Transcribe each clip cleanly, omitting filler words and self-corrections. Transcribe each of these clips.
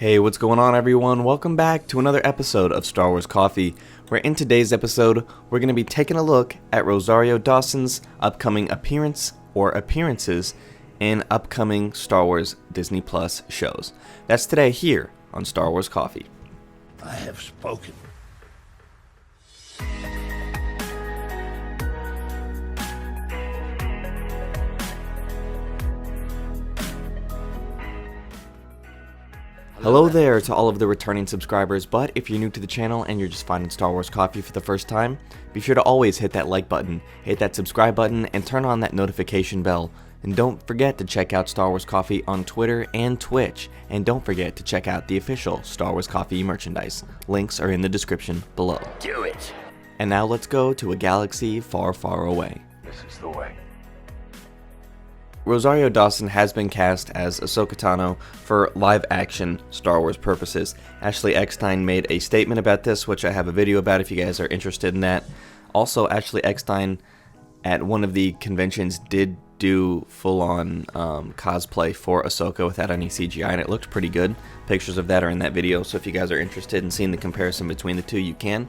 Hey, what's going on everyone? Welcome back to another episode of Star Wars Coffee, where in today's episode, we're going to be taking a look at Rosario Dawson's upcoming appearance or appearances in upcoming Star Wars Disney Plus shows. That's today here on Star Wars Coffee. I have spoken. Hello there to all of the returning subscribers, but if you're new to the channel and you're just finding Star Wars Coffee for the first time, be sure to always hit that like button, hit that subscribe button, and turn on that notification bell. And don't forget to check out Star Wars Coffee on Twitter and Twitch, and don't forget to check out the official Star Wars Coffee merchandise. Links are in the description below. Do it! And now let's go to a galaxy far, far away. This is the way. Rosario Dawson has been cast as Ahsoka Tano for live-action Star Wars purposes. Ashley Eckstein made a statement about this, which I have a video about if you guys are interested in that. Also, Ashley Eckstein at one of the conventions did do full-on cosplay for Ahsoka without any CGI, and it looked pretty good. Pictures of that are in that video, so if you guys are interested in seeing the comparison between the two, you can.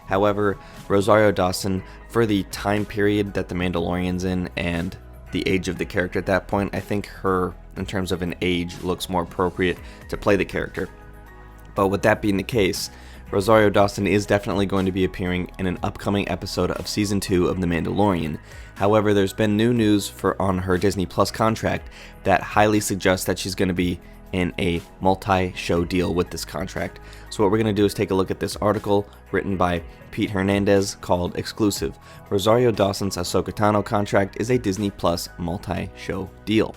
However, Rosario Dawson, for the time period that The Mandalorian's in and the age of the character at that point, I think her, in terms of an age, looks more appropriate to play the character. But with that being the case, Rosario Dawson is definitely going to be appearing in an upcoming episode of Season 2 of The Mandalorian. However, there's been new news on her Disney Plus contract that highly suggests that she's going to be in a multi-show deal with this contract. So what we're going to do is take a look at this article written by Pete Hernandez called Exclusive. Rosario Dawson's Ahsoka Tano contract is a Disney Plus multi-show deal.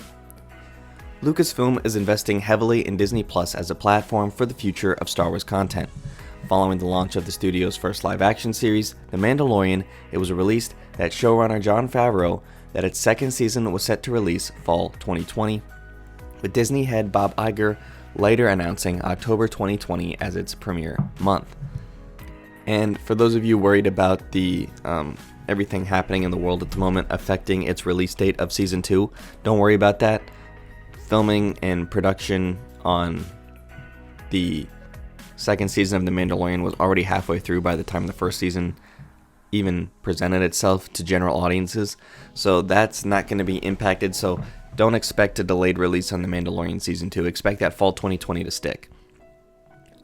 Lucasfilm is investing heavily in Disney Plus as a platform for the future of Star Wars content. Following the launch of the studio's first live-action series, The Mandalorian, it was released that showrunner Jon Favreau that its second season was set to release fall 2020, with Disney head Bob Iger later announcing October 2020 as its premiere month. And for those of you worried about the everything happening in the world at the moment affecting its release date of Season 2, don't worry about that. Filming and production on the second season of The Mandalorian was already halfway through by the time the first season even presented itself to general audiences, so that's not going to be impacted. So don't expect a delayed release on The Mandalorian Season 2. Expect that fall 2020 to stick.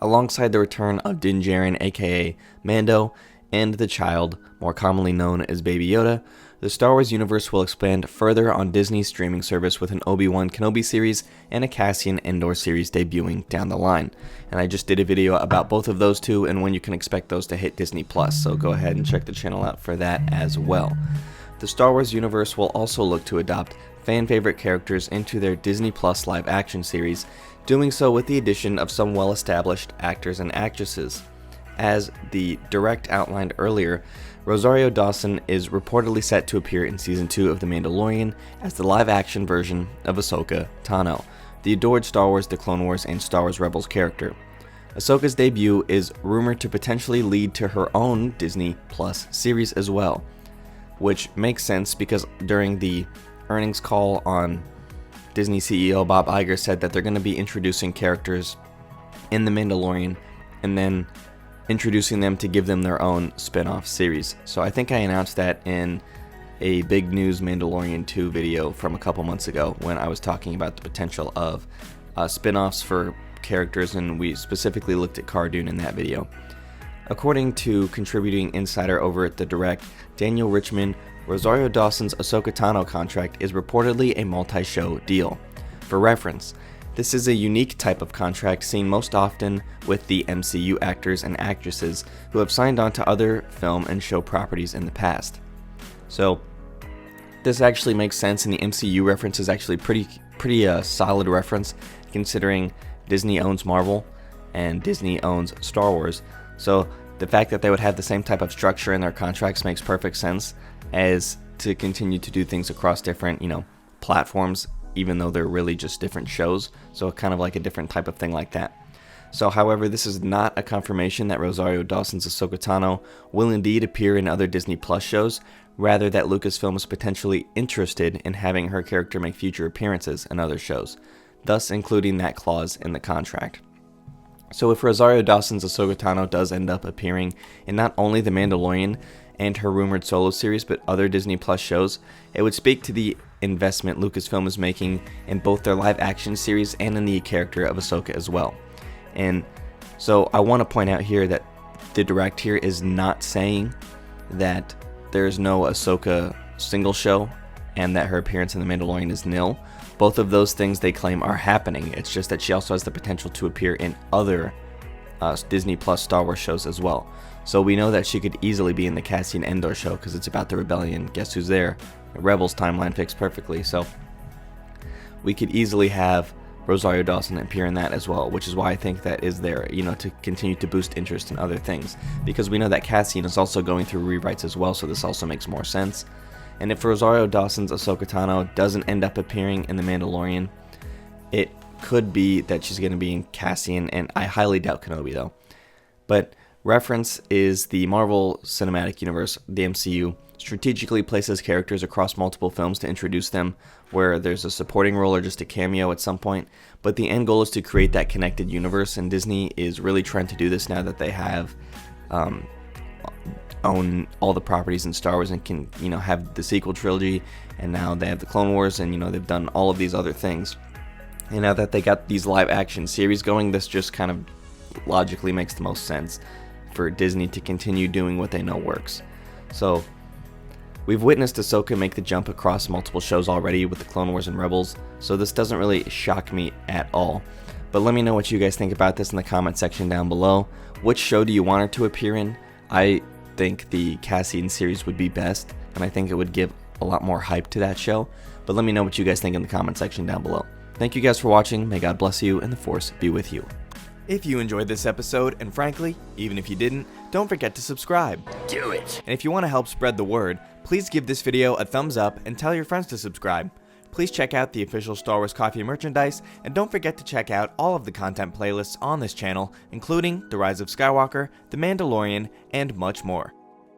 Alongside the return of Din Djarin, aka Mando, and the Child, more commonly known as Baby Yoda, the Star Wars universe will expand further on Disney's streaming service with an Obi-Wan Kenobi series and a Cassian Andor series debuting down the line. And I just did a video about both of those two and when you can expect those to hit Disney Plus, so go ahead and check the channel out for that as well. The Star Wars universe will also look to adopt fan-favorite characters into their Disney Plus live-action series, doing so with the addition of some well-established actors and actresses. As the direct outlined earlier, Rosario Dawson is reportedly set to appear in Season 2 of The Mandalorian as the live-action version of Ahsoka Tano, the adored Star Wars The Clone Wars and Star Wars Rebels character. Ahsoka's debut is rumored to potentially lead to her own Disney Plus series as well, which makes sense because during the earnings call on Disney CEO Bob Iger said that they're going to be introducing characters in The Mandalorian and then introducing them to give them their own spin-off series. So I think I announced that in a Big News Mandalorian 2 video from a couple months ago when I was talking about the potential of spin-offs for characters, and we specifically looked at Cara Dune in that video. According to contributing insider over at The Direct, Daniel Richmond, Rosario Dawson's Ahsoka Tano contract is reportedly a multi-show deal. For reference, this is a unique type of contract seen most often with the MCU actors and actresses who have signed on to other film and show properties in the past. So this actually makes sense, and the MCU reference is actually pretty solid reference considering Disney owns Marvel and Disney owns Star Wars. So the fact that they would have the same type of structure in their contracts makes perfect sense, as to continue to do things across different, platforms, even though they're really just different shows. So kind of like a different type of thing like that. So, however, this is not a confirmation that Rosario Dawson's Ahsoka Tano will indeed appear in other Disney Plus shows, rather that Lucasfilm is potentially interested in having her character make future appearances in other shows, thus including that clause in the contract. So if Rosario Dawson's Ahsoka Tano does end up appearing in not only The Mandalorian and her rumored solo series, but other Disney Plus shows, it would speak to the investment Lucasfilm is making in both their live action series and in the character of Ahsoka as well. And so I want to point out here that the direct here is not saying that there's no Ahsoka single show and that her appearance in The Mandalorian is nil. Both of those things they claim are happening. It's just that she also has the potential to appear in other Disney Plus Star Wars shows as well. So we know that she could easily be in the Cassian Andor show because it's about the rebellion. Guess who's there? The Rebels timeline fits perfectly. So we could easily have Rosario Dawson appear in that as well, which is why I think that is there, to continue to boost interest in other things. Because we know that Cassian is also going through rewrites as well, so this also makes more sense. And if Rosario Dawson's Ahsoka Tano doesn't end up appearing in The Mandalorian, it could be that she's going to be in Cassian, and I highly doubt Kenobi though. But reference is the Marvel Cinematic Universe, the MCU, strategically places characters across multiple films to introduce them, where there's a supporting role or just a cameo at some point. But the end goal is to create that connected universe, and Disney is really trying to do this now that they have own all the properties in Star Wars and can, have the sequel trilogy, and now they have the Clone Wars, and, they've done all of these other things. And now that they got these live action series going, this just kind of logically makes the most sense for Disney to continue doing what they know works. So we've witnessed Ahsoka make the jump across multiple shows already with the Clone Wars and Rebels, so this doesn't really shock me at all. But let me know what you guys think about this in the comment section down below. Which show do you want her to appear in? I think the Cassian series would be best, and I think it would give a lot more hype to that show. But let me know what you guys think in the comment section down below. Thank you guys for watching. May God bless you and the Force be with you. If you enjoyed this episode, and frankly, even if you didn't, don't forget to subscribe. Do it. And if you want to help spread the word, please give this video a thumbs up and tell your friends to subscribe. Please check out the official Star Wars Coffee merchandise, and don't forget to check out all of the content playlists on this channel, including The Rise of Skywalker, The Mandalorian, and much more.